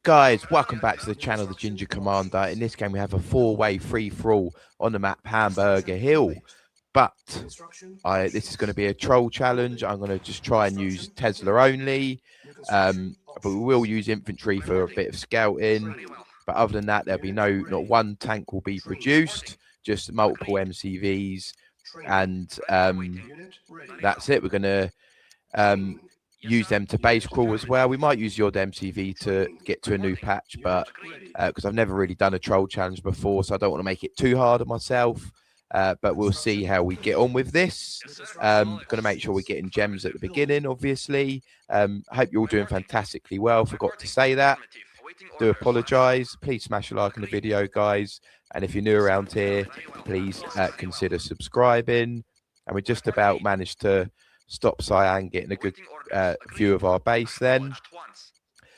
Guys, welcome back to the channel, The Ginger Commander. In this game, we have a four-way free-for-all on the map Hamburger Hill. But this is going to be a troll challenge. I'm going to just try and use Tesla only. But we will use infantry for a bit of scouting. But other than that, there'll be not one tank will be produced, just multiple MCVs. And that's it. We're going to use them to base crawl as well. We might use your MCV to get to a new patch, but because I've never really done a troll challenge before, so I don't want to make it too hard on myself. But we'll see how we get on with this. Going to make sure we're getting gems at the beginning, obviously. I hope you're all doing fantastically well. Forgot to say that. Do apologise. Please smash a like on the video, guys. And if you're new around here, please consider subscribing. And we just about managed to stop Cyan getting a good view of our base then.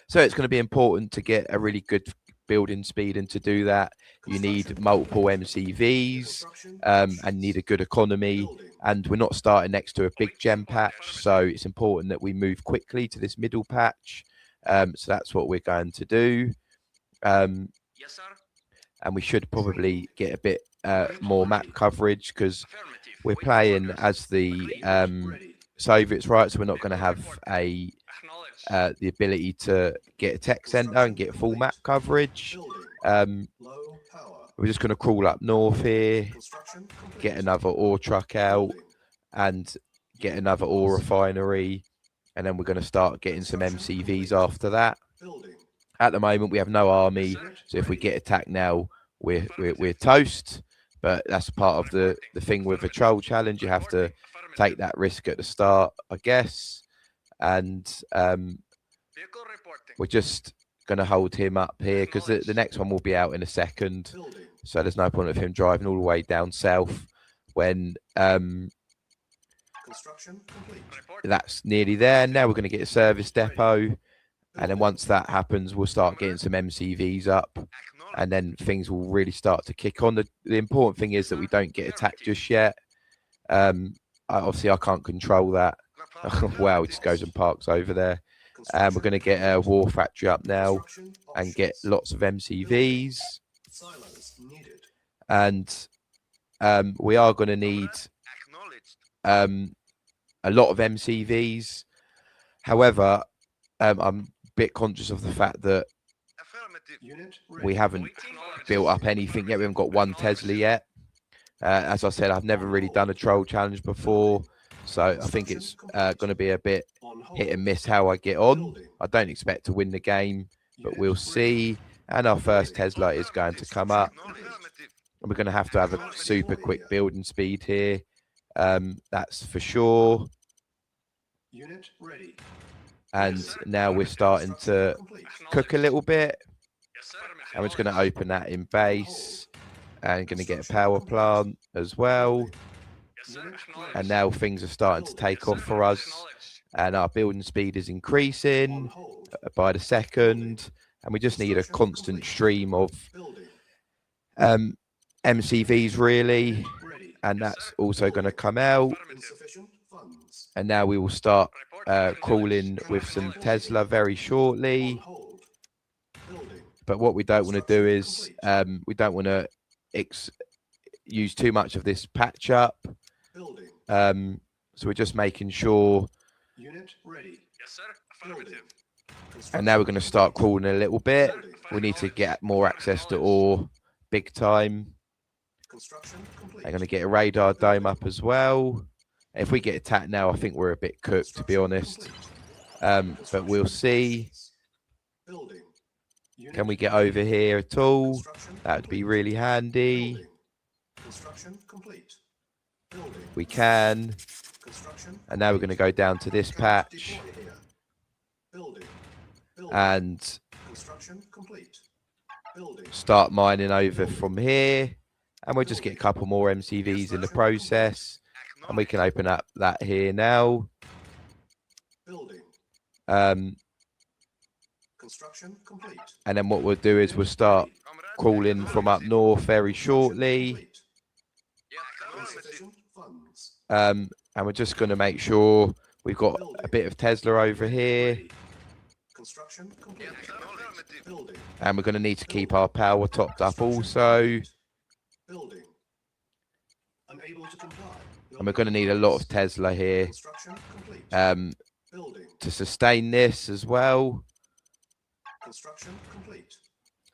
So it's going to be important to get a really good building speed, and to do that you need multiple MCVs and need a good economy, and we're not starting next to a big gem patch, so it's important that we move quickly to this middle patch. So that's what we're going to do. And we should probably get a bit more map coverage because we're playing as the Soviets, right? So we're not going to have the ability to get a tech center and get full map coverage. We're just going to crawl up north here, get another ore truck out, and get another ore refinery, and then we're going to start getting some MCVs after that. At the moment, we have no army, so if we get attacked now, we're toast. But that's part of the thing with a troll challenge. You have to take that risk at the start, I guess. And we're just going to hold him up here because the next one will be out in a second. So there's no point of him driving all the way down south when that's nearly there. Now we're going to get a service depot. And then once that happens, we'll start getting some MCVs up. And then things will really start to kick on. The important thing is that we don't get attacked just yet. Obviously, I can't control that. Wow, it just goes and parks over there. And we're going to get a war factory up now and get lots of MCVs. And we are going to need a lot of MCVs. However, I'm a bit conscious of the fact that we haven't built up anything yet. We haven't got one Tesla yet. As I said, I've never really done a troll challenge before, so I think it's going to be a bit hit and miss how I get on. I don't expect to win the game, but we'll see. And our first Tesla is going to come up. And we're going to have a super quick building speed here. That's for sure. And now we're starting to cook a little bit. And we're just going to open that in base. And going to get a power plant as well. And now things are starting to take off for us. And our building speed is increasing by the second. And we just need a constant stream of MCVs, really. And that's also going to come out. And now we will start crawling with some Tesla very shortly. But what we don't want to do is we don't want to use too much of this patch up. So we're just making sure. And now we're going to start crawling a little bit. We need to get more access to ore big time. I'm going to get a radar dome up as well. If we get attacked now, I think we're a bit cooked, to be honest. But we'll see. Can we get over here at all? That would be really handy. We can. And now we're going to go down to this patch. And start mining over from here. And we'll just get a couple more MCVs in the process. And we can open up that here now. And then what we'll do is we'll start crawling from up north very shortly. And we're just going to make sure we've got a bit of Tesla over here. Construction complete. Building. And we're going to need to keep our power topped up also. Building. Unable to comply. And we're going to need a lot of Tesla here Construction complete. Building. to sustain this as well. Construction complete.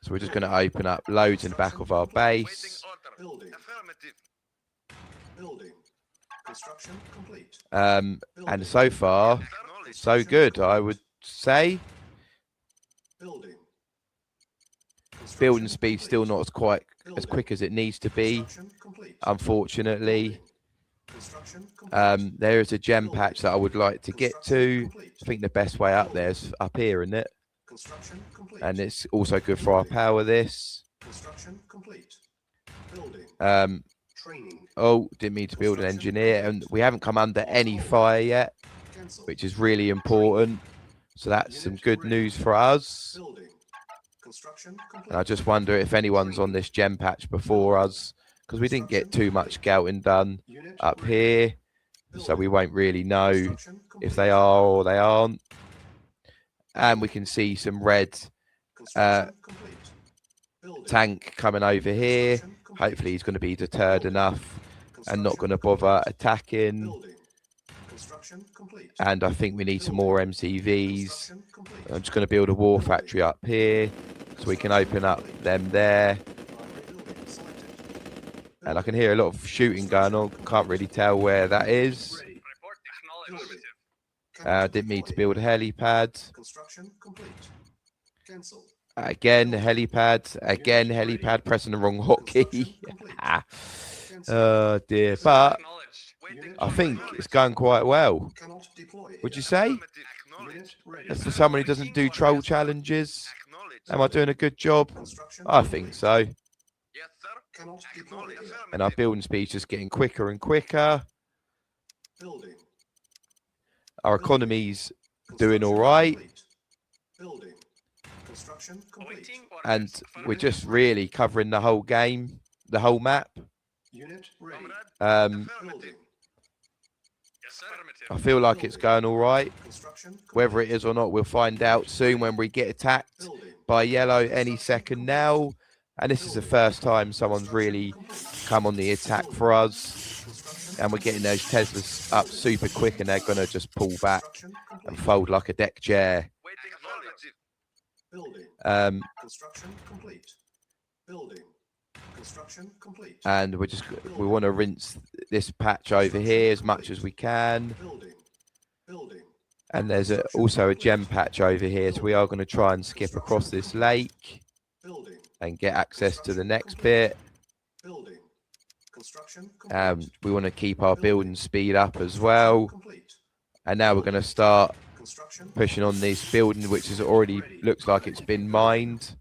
So we're just going to open up loads in the back of our base. Building. Building. Construction complete. And so far, so good, I would say. Building. Building speed still not quite as quick as it needs to be, unfortunately. There is a gem patch that I would like to get to. I think the best way up there is up here, isn't it? And it's also good for our power, this. Oh, didn't mean to build an engineer. And we haven't come under any fire yet, which is really important. So that's some good news for us. And I just wonder if anyone's on this gem patch before us, because we didn't get too much scouting done up here. So we won't really know if they are or they aren't. And we can see some red tank coming over here. Hopefully he's going to be deterred enough and not going to bother attacking. And I think we need some more MCVs. I'm just going to build a war factory up here so we can open up them there. And I can hear a lot of shooting going on. Can't really tell where that is. Didn't mean to build a helipad. Again, helipad. Again, helipad. Pressing the wrong hotkey. Oh dear. But I think it's going quite well. Would you say? As for someone who doesn't do troll challenges, am I doing a good job? I think so. And our building speed's just getting quicker and quicker. Our economy's doing all right. And we're just really covering the whole game, the whole map. I feel like it's going all right. Whether it is or not, we'll find out soon when we get attacked by yellow any second now. And this is the first time someone's really come on the attack for us. And we're getting those Teslas up super quick and they're going to just pull back and fold like a deck chair. And we want to rinse this patch over here as much as we can. And there's also a gem patch over here, so we are going to try and skip across this lake and get access to the next bit. We want to keep our building speed up as well. And now we're going to start pushing on this building, which is already looks like it's been mined.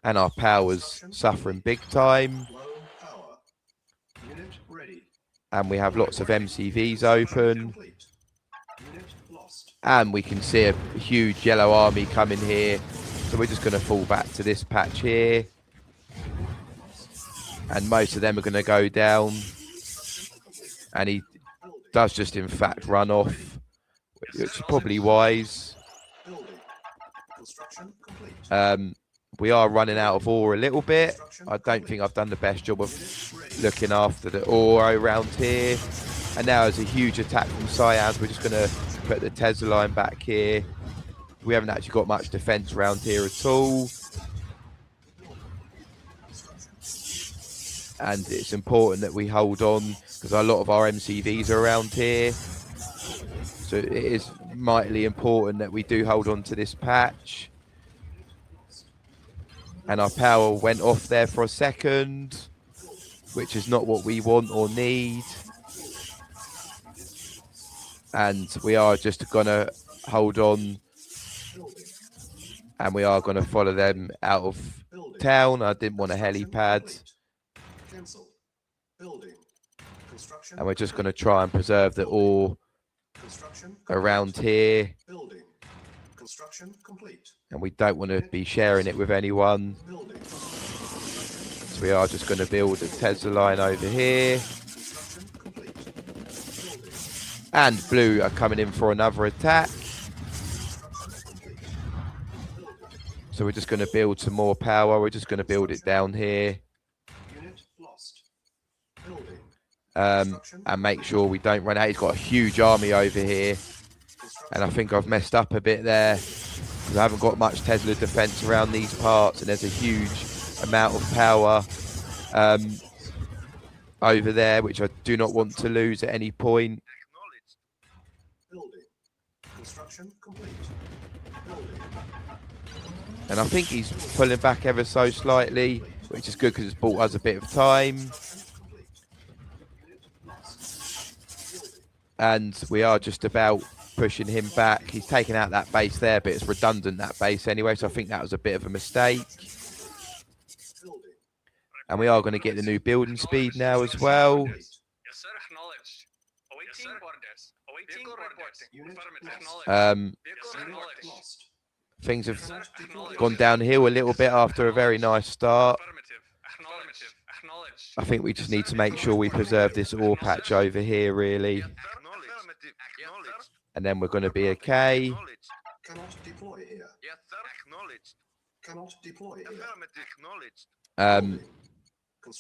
And our power's suffering big time. And we have lots of MCVs open. And we can see a huge yellow army coming here. So we're just going to fall back to this patch here. And most of them are going to go down. And he does just, in fact, run off, which is probably wise. We are running out of ore a little bit. I don't think I've done the best job of looking after the ore around here. And now there's a huge attack from Cyans. We're just going to put the Tesla line back here. We haven't actually got much defense around here at all. And it's important that we hold on because a lot of our MCVs are around here. So it is mightily important that we do hold on to this patch. And our power went off there for a second, which is not what we want or need. And we are just going to hold on. And we are going to follow them out of town. I didn't want a helipad. And we're just going to try and preserve the ore around here. And we don't want to be sharing it with anyone. So we are just going to build a Tesla line over here. And blue are coming in for another attack. So we're just going to build some more power. We're just going to build it down here. Unit lost. Building. And make sure we don't run out. He's got a huge army over here. And I think I've messed up a bit there. Because I haven't got much Tesla defense around these parts. And there's a huge amount of power over there, which I do not want to lose at any point. Building. Construction complete. Building. And I think he's pulling back ever so slightly, which is good because it's bought us a bit of time. And we are just about pushing him back. He's taken out that base there, but it's redundant, that base anyway. So I think that was a bit of a mistake. And we are going to get the new building speed now as well. Yes, sir. Acknowledged. Awaiting orders. Awaiting orders. Lost. Things have gone downhill a little bit after a very nice start. I think we just need to make sure we preserve this ore patch over here, really. And then we're going to be okay. Cannot deploy here. Yes, sir. Acknowledged. Cannot deploy here.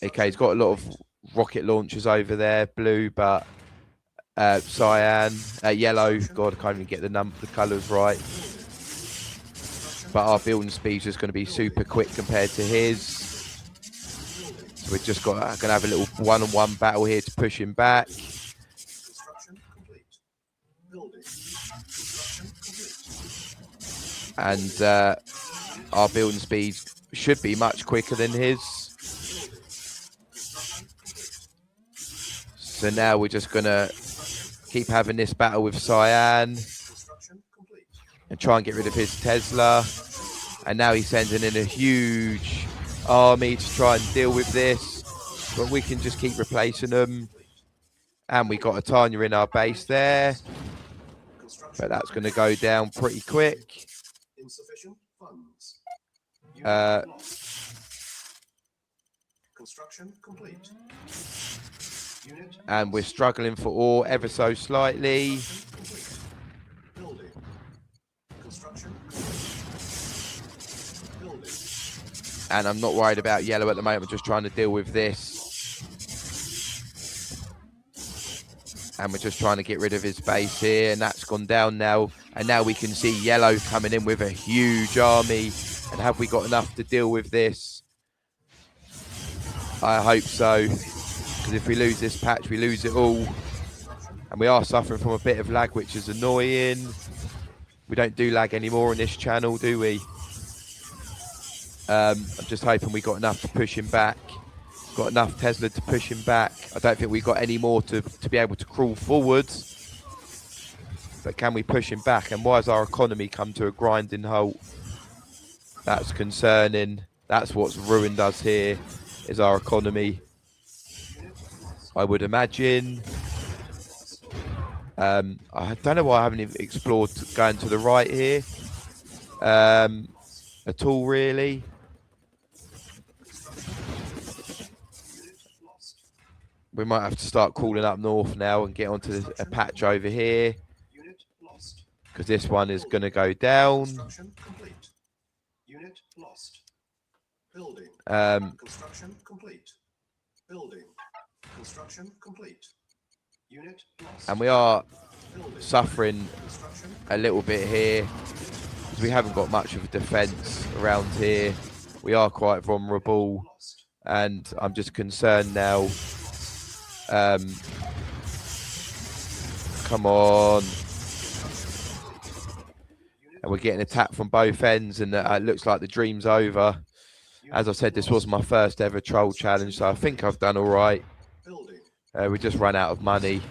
Okay, he's got a lot of rocket launchers over there, blue, but cyan, yellow. God, I can't even get the colours right. But our building speed's just going to be super quick compared to his. So we're just going to have a little one-on-one battle here to push him back. Construction complete. Building. Construction complete. And our building speed should be much quicker than his. So now we're just going to keep having this battle with cyan and try and get rid of his Tesla. And now he's sending in a huge army to try and deal with this. But we can just keep replacing them. And we got a Tanya in our base there. But that's going to go down pretty quick. Insufficient funds. Construction complete. Unit And we're struggling for ore ever so slightly. complete. Building. Construction complete. Building. And I'm not worried about yellow at the moment. I'm just trying to deal with this. And we're just trying to get rid of his base here. And that's gone down now. And now we can see yellow coming in with a huge army. And have we got enough to deal with this? I hope so. Because if we lose this patch, we lose it all. And we are suffering from a bit of lag, which is annoying. We don't do lag anymore on this channel, do we? I'm just hoping we got enough to push him back. Got enough Tesla to push him back. I don't think we got any more to be able to crawl forwards. But can we push him back? And why has our economy come to a grinding halt? That's concerning. That's what's ruined us here, is our economy. I would imagine. I don't know why I haven't even explored going to the right here at all, really. We might have to start crawling up north now and get onto a patch over here, Unit lost. because this one is going to go down. Construction complete. Unit lost. Building. Um, Construction complete. Building. Construction complete. Unit lost. and we are Building. suffering Construction a little bit here, because we haven't got much of a defense around here. We are quite vulnerable, lost. and I'm just concerned now. Come on. And we're getting attacked from both ends, and it looks like the dream's over. As I said, this was my first ever troll challenge, so I think I've done all right. Building. We just ran out of money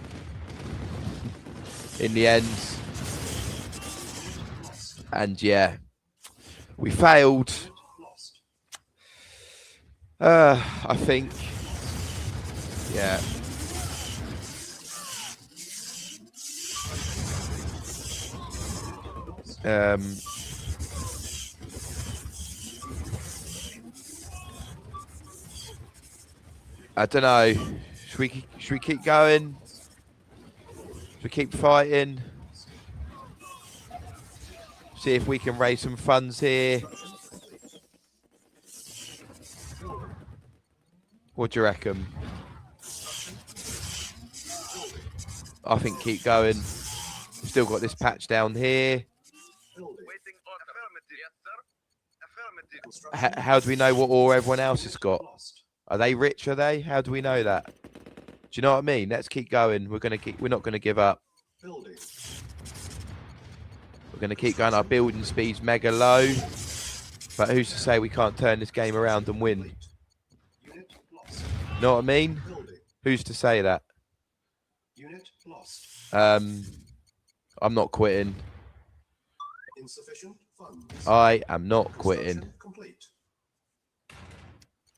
in the end. And yeah, we failed. Lost. I think. Yeah. I don't know. Should we keep going? Should we keep fighting? See if we can raise some funds here. What do you reckon? Construction complete. Building. I think keep going. We've still got this patch down here. Building. Waiting on affirmative. Yes, sir. Affirmative. Construction How do we know what ore everyone else has unit got? lost. Are they rich? Are they? How do we know that? Do you know what I mean? Let's keep going. We're not gonna give up. Building. We're gonna keep going. Our building speed's mega low. But who's to say we can't turn this game around and win? Complete. Unit lost. Know what I mean? Building. Who's to say that? Unit lost. I'm not quitting. Insufficient funds. I am not Construction quitting. complete.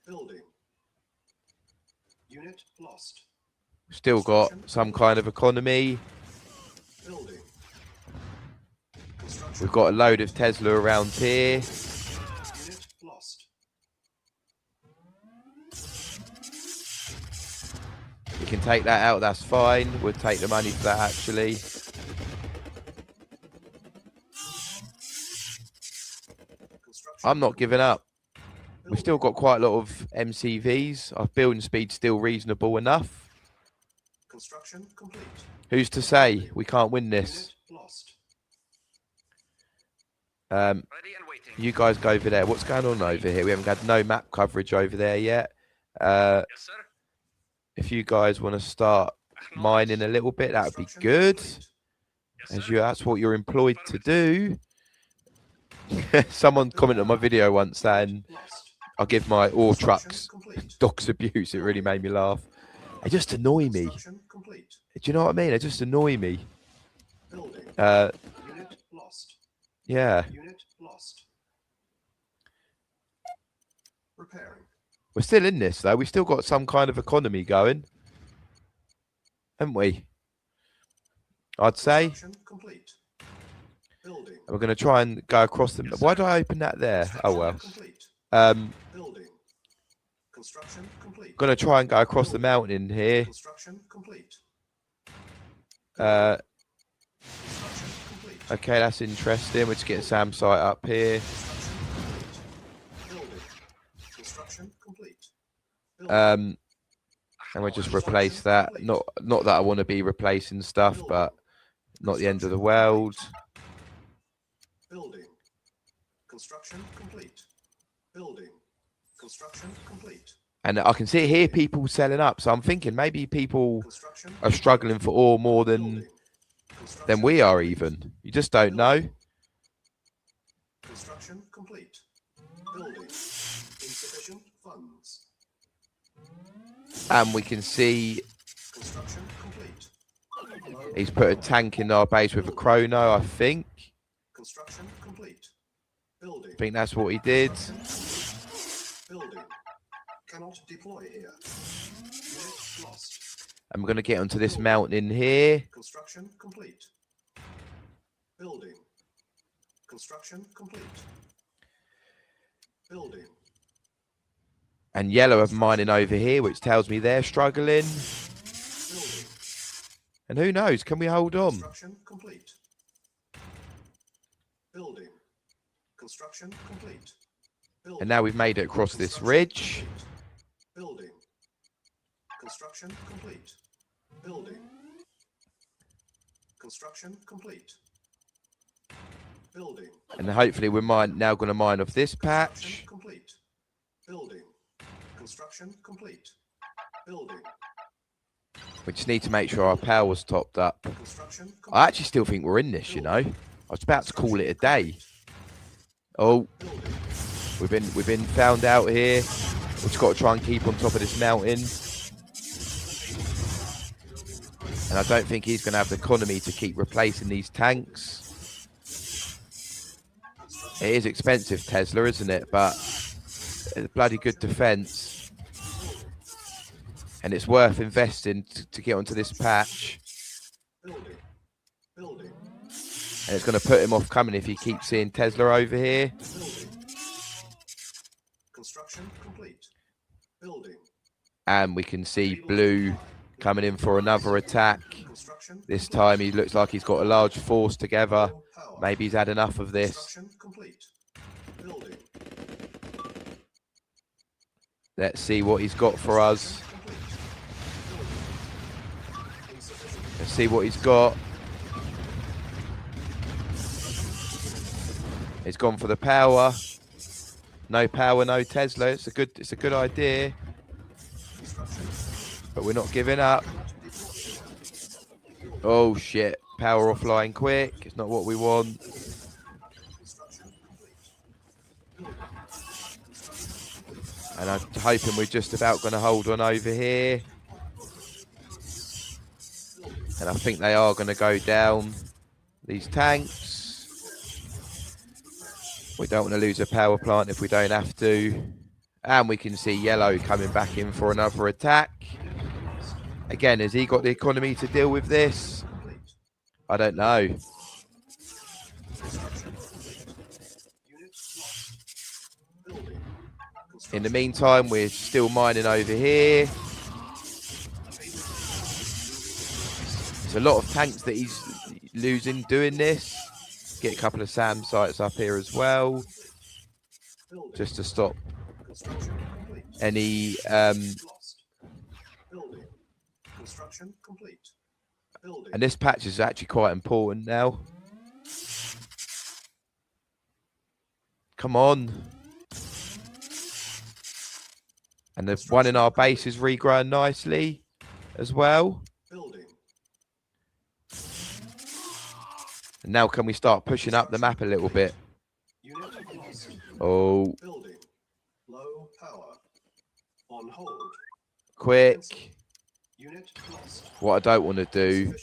Building. Unit lost. Still got some kind of economy. Building. Construction. We've got a load of Tesla around here. Unit lost. We can take that out. That's fine. We'll take the money for that actually. Construction. I'm not giving up. We've still got quite a lot of MCVs. Our building speed's still reasonable enough. Construction complete. Who's to say we can't win this? Unit lost. Ready and waiting. You guys go over there. What's going on over here? We haven't had no map coverage over there yet. Yes, sir. If you guys want to start mining a little bit, that would be Construction good. complete. Yes, sir. That's what you're employed to do. Someone commented on my video once saying Lost. I'll give my ore Construction trucks complete. dogs abuse. It really made me laugh. They just annoy me. Construction complete. Do you know what I mean? They just annoy me. Building. Unit lost. Yeah. Unit lost. Repairing. We're still in this though. We've still got some kind of economy going, haven't we? I'd say. Construction complete. Building. And we're going to try and go across them. Why did I open that there? Oh well. Complete. Building. Construction complete. Going to try and go across the mountain here. Construction complete. Uh, Construction complete. okay, that's interesting. We're just getting Sam site up here. Building. Construction complete. Building. And we'll just replace that. Not that I want to be replacing stuff, but not the end of the world. Building. Construction complete. Building. Construction complete. And I can see here people selling up. So I'm thinking maybe people Construction are struggling for ore more than building. Construction we are complete. even. You just don't know. Construction complete. Building. Insufficient funds. And we can see Construction complete. he's put a tank in our base with a chrono, I think. Construction complete. Building. I think that's what he did. Building. Cannot deploy here. Unit lost. And we're going to get onto this mountain in here. Construction complete. Building. Construction complete. Building. And yellow are mining over here, which tells me they're struggling. Building. And who knows? Can we hold on? Construction complete. Building. Construction complete. Building. And now we've made it across this Construction ridge. complete. Building. Construction complete. Building. Construction complete. Building. And hopefully we're now going to mine off this patch. Construction complete. Building. Construction complete. Building. We just need to make sure our power's topped up. Construction complete. I actually still think we're in this, you know. I was about to call it a day. Oh, Building. we've been found out here. We've just got to try and keep on top of this mountain. And I don't think he's going to have the economy to keep replacing these tanks. It is expensive, Tesla, isn't it? But it's a bloody good defense. And it's worth investing to get onto this patch. Building. Building. And it's going to put him off coming if he keeps seeing Tesla over here. Building. Construction complete. Building. And we can see blue coming in for another attack. Construction. This time he looks like he's got a large force together. Power. Maybe he's had enough of this. Construction complete. Building. Let's see what he's got for us. Let's see what he's got. He's gone for the power. No power, no Tesla. It's a good idea. But we're not giving up. Oh shit. Power offline quick. It's not what we want. And I'm hoping we're just about going to hold on over here. And I think they are going to go down, these tanks. We don't want to lose a power plant if we don't have to. And we can see yellow coming back in for another attack. Again, has he got the economy to deal with this? I don't know. In the meantime, we're still mining over here. There's a lot of tanks that he's losing doing this. Get a couple of SAM sites up here as well, just to stop any and this patch is actually quite important now. Come on. And the one in our base is regrowing nicely as well. And now can we start pushing up the map a little bit? Oh. Low power. On hold. Quick. What I don't want to do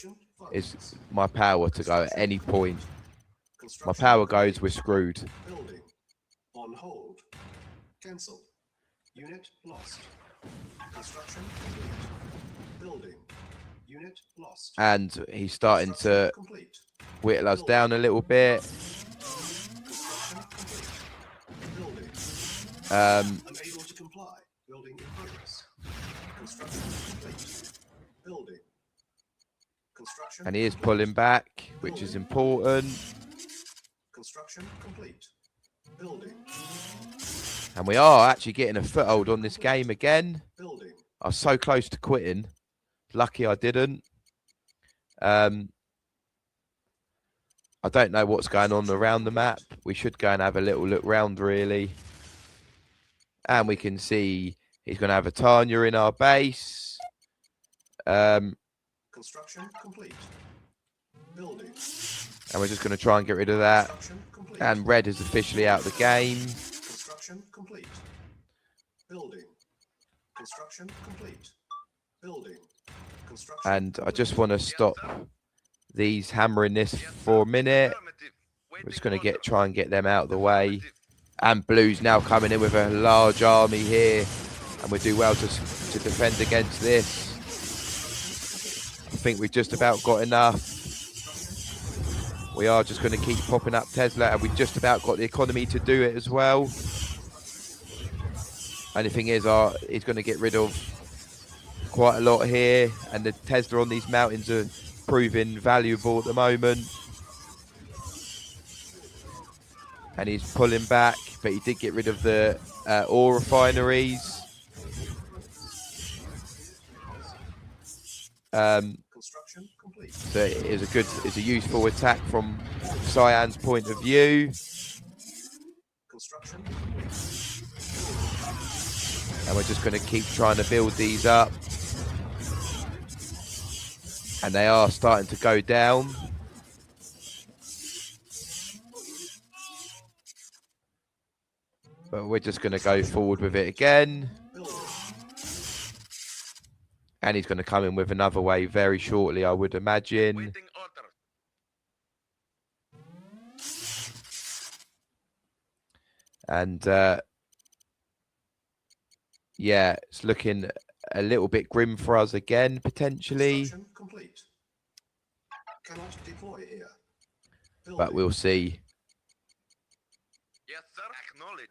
is my power to go at any point. My power goes, we're screwed. Building. On hold. Cancel. Unit lost. Construction complete. Building. Unit lost. And he's starting to Complete. whittle us down a little bit. Building. Unable to comply. Building in progress. Construction complete. Building. Construction. And he is pulling back, which is important. Construction complete. Building. And we are actually getting a foothold on this game again. Building. I was so close to quitting. Lucky I didn't. I don't know what's going on around the map. We should go and have a little look round, really. And we can see he's going to have a Tanya in our base. Construction complete. Building. And we're just going to try and get rid of that. Construction complete. And red is officially out of the game. Construction complete. Building. Construction complete. Building. Construction. And I just want to stop these hammering this for a minute. We're just going to try and get them out of the way. And blue's now coming in with a large army here. And we do well to defend against this. I think we've just about got enough. We are just going to keep popping up Tesla. And we've just about got the economy to do it as well. Only thing is, he's going to get rid of quite a lot here. And the Tesla on these mountains are proving valuable at the moment. And he's pulling back, but he did get rid of the ore refineries. Construction complete. So it's a useful attack from Cyan's point of view. Construction. And we're just going to keep trying to build these up. And they are starting to go down. But we're just going to go forward with it again. And he's going to come in with another wave very shortly, I would imagine. Waiting order. And yeah, it's looking a little bit grim for us again, potentially. Construction complete. Cannot deploy here. But Building. we'll see. Yes, sir.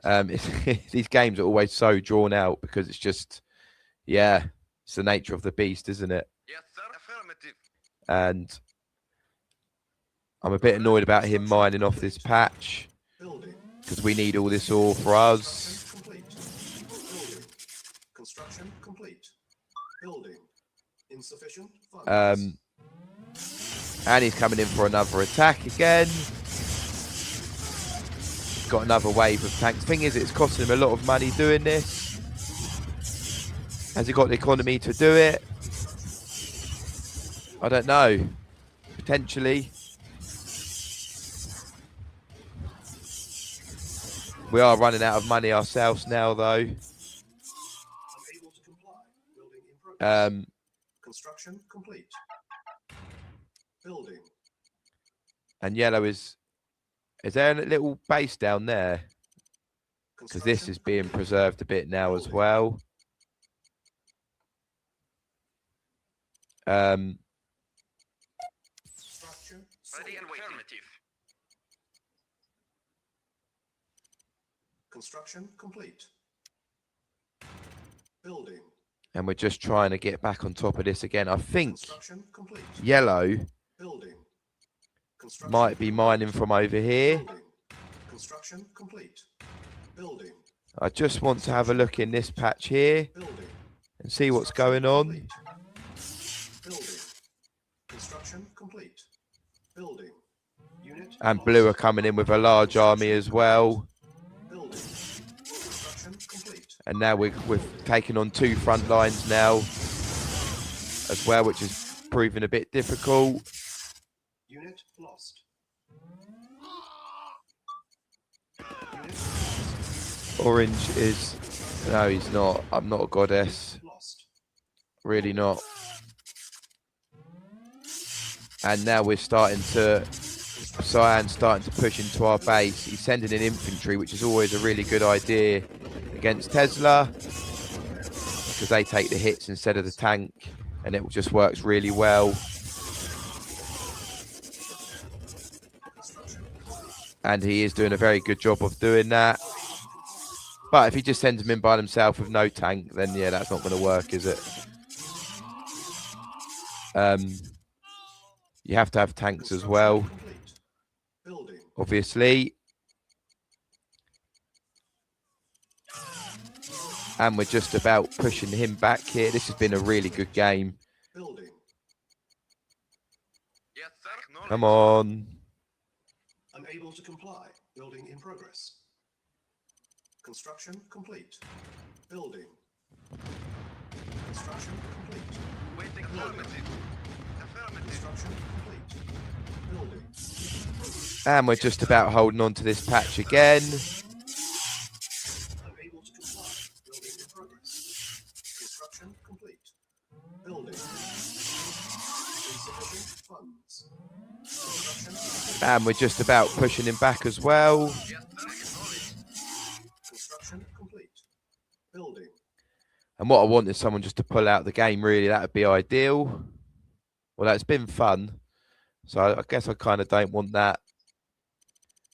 Acknowledged. These games are always so drawn out because it's just, yeah, it's the nature of the beast, isn't it? Yes, sir. Affirmative. And I'm a bit annoyed about him mining off this patch Building. because we need all this ore for us. Complete. Building. Insufficient funds. And he's coming in for another attack again. Got another wave of tanks. Thing is, it's costing him a lot of money doing this. Has he got the economy to do it? I don't know. Potentially. We are running out of money ourselves now, though. Unable to comply. Building in progress. Construction complete. Building. And yellow is there a little base down there? Because this is being preserved a bit now as well. Structure Ready and waiting. Affirmative. Construction complete. Building. And we're just trying to get back on top of this again. I think Construction complete. yellow Building. Construction might be mining from over here. building. Construction complete. Building. I just want to have a look in this patch here Building. and see what's going on. Complete. Building. Construction complete. Building. Unit And blue are coming in with a large army as well. building. Construction complete. And now we've taken on 2 front lines now as well, which is proving a bit difficult. Unit lost. Orange is... No, he's not. I'm not a goddess. Lost. Really not. And now we're starting to... Cyan's starting to push into our base. He's sending in infantry, which is always a really good idea against Tesla, because they take the hits instead of the tank, and it just works really well. And he is doing a very good job of doing that. But if he just sends them in by themselves with no tank, then yeah, that's not going to work, is it? You have to have tanks as well, Building. obviously. And we're just about pushing him back here. This has been a really good game. Building. Yes, sir. Come on. Unable to comply. Building in progress. Construction complete. Building. Construction complete. Waiting. Affirmative. Affirmative. Construction complete. Building. And we're just about holding on to this patch again. Unable to comply. Building in progress. Construction complete. Building. Insufficient funds. Construction complete. And we're just about pushing him back as well. Yes, sir. Acknowledged. Construction complete. Building. And what I want is someone just to pull out the game, really. That would be ideal. Well, it's been fun. So I guess I kind of don't want that.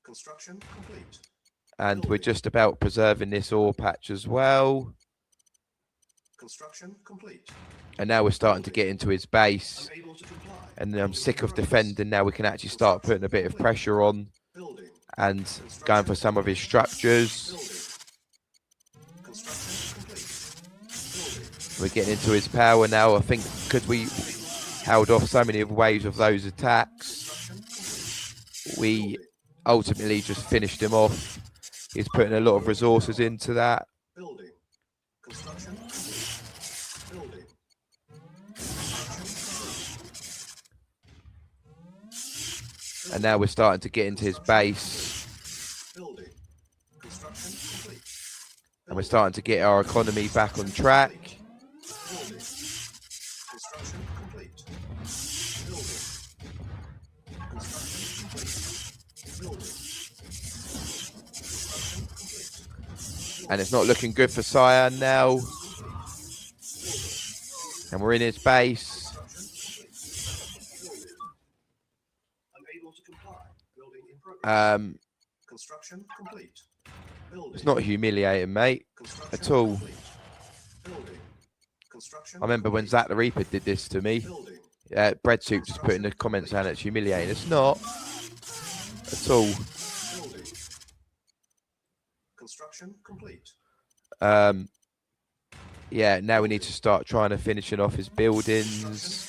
Construction complete. And we're just about preserving this ore patch as well. Construction complete. And now we're starting to get into his base. Unable to comply. And I'm sick of defending. Now we can actually start putting a bit of pressure on Building. and going for some of his structures. Building. Construction complete. Building. We're getting into his power now. I think because we held off so many waves of those attacks, Construction complete. we ultimately just finished him off. He's putting a lot of resources into that. Building. Construction complete. Building. And now we're starting to get into his base. Building. Construction complete. And we're starting to get our economy back on track. Building. Construction complete. Building. Construction complete. Building. Construction complete. And it's not looking good for Cyan now. And we're in his base. Unable to comply. Building in progress. Construction complete. Building. It's not humiliating, mate, Construction at all. complete. Building. Construction I remember when complete. Zach the Reaper did this to me. Building. Bread Soup just put in the comments saying it's humiliating. It's not at all. Building. Construction complete. Yeah, now we need to start trying to finishing off his buildings.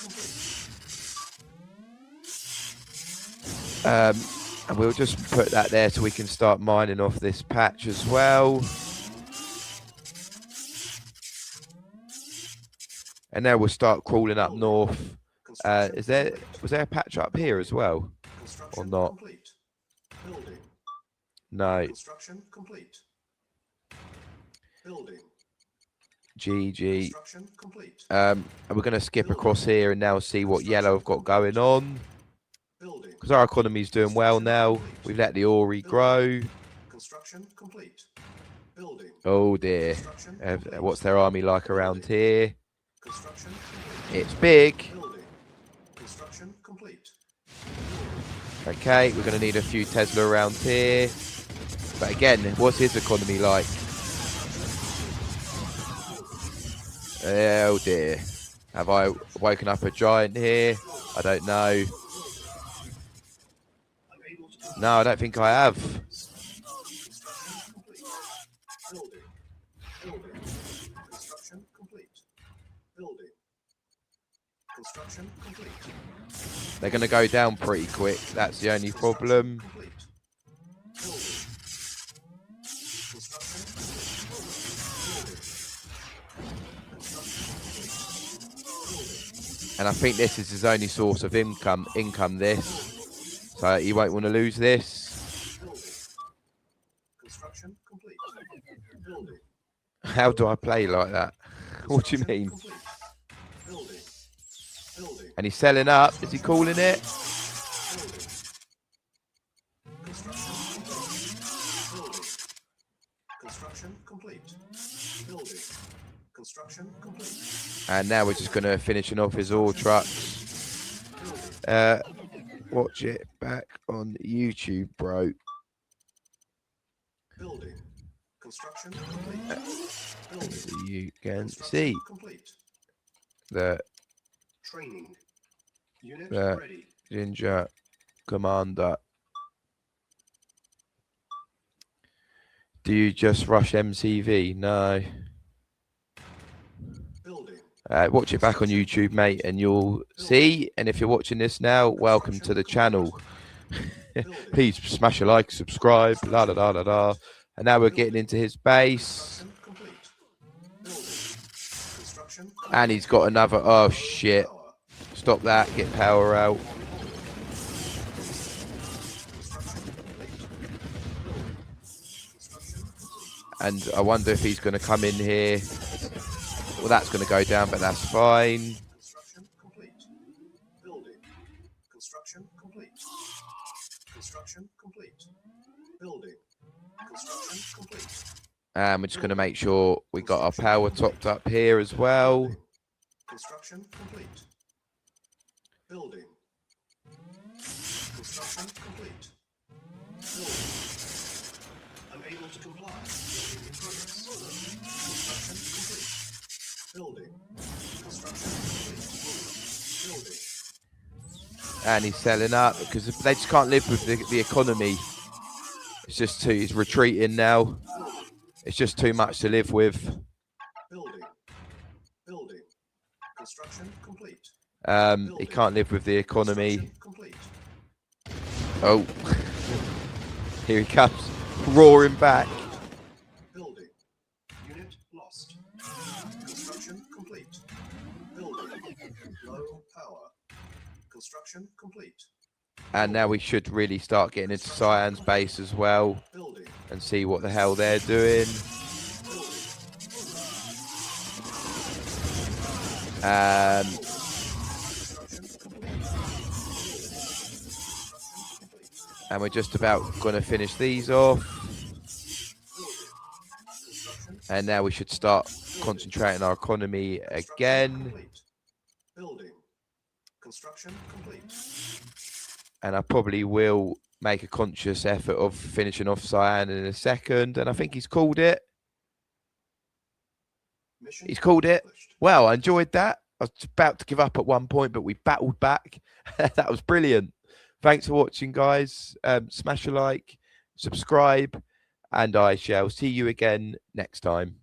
And we'll just put that there so we can start mining off this patch as well. And now we'll start crawling up north. Was there a patch up here as well? Or not? Building. No. Construction complete. Building. GG. Construction complete. And we're going to skip across here and now see what yellow have got going on. Building. Because our economy's doing well now. We've let the Ori grow. Construction complete. Building. Oh dear. What's their army like around here? Construction complete. It's big. Building. Construction complete. Okay, we're going to need a few Tesla around here. But again, what's his economy like? Oh dear. Have I woken up a giant here? I don't know. No, I don't think I have. Building. Building. Construction complete. Building. Construction complete. They're going to go down pretty quick. That's the only problem. Complete. Building. Construction complete. And I think this is his only source of income this. So he won't want to lose this. Building. Construction complete. Building. How do I play like that? What do you mean? Complete. Building. Building. And he's selling up. Is he calling it? Building. Construction complete. Building. Construction complete. And now we're just going to finishing off his ore trucks. Watch it back on YouTube, bro. Building. Construction complete. Building. So you can see Complete. the Training. Unit The- ready. Ginger Commander. Do you just rush MCV? No. Building. Watch it back on YouTube, mate, and you'll see. And if you're watching this now, welcome to the channel. Please smash a like, subscribe, la la la la la. And now we're getting into his base. Construction complete. Building. Construction And he's got another. Oh shit! power. Stop that. Get power out. Construction complete. Building. Construction complete. And I wonder if he's going to come in here. Well, that's going to go down, but that's fine. Construction complete. Building. Construction complete. Construction complete. Building. Construction complete. And we're just going to make sure we got our power topped up here as well. Construction complete. Building. Construction complete. Building. Unable to comply. Building in progress. Construction complete. Building. Construction complete. Building. And he's selling up because they just can't live with the economy. It's just too. He's retreating now. It's just too much to live with. Building. Building. Construction complete. He can't live with the economy. Construction complete. Oh, here he comes, roaring back. Building. Unit lost. Construction complete. Building. Low power. Construction complete. And now we should really start getting into Cyan's base as well Building. and see what the hell they're doing. And we're just about going to finish these off. And now we should start concentrating our economy again. Building. Construction complete. And I probably will make a conscious effort of finishing off Cyan in a second. And I think he's called it. Mission He's called it. accomplished. Well, I enjoyed that. I was about to give up at one point, but we battled back. That was brilliant. Thanks for watching, guys. Smash a like, subscribe, and I shall see you again next time.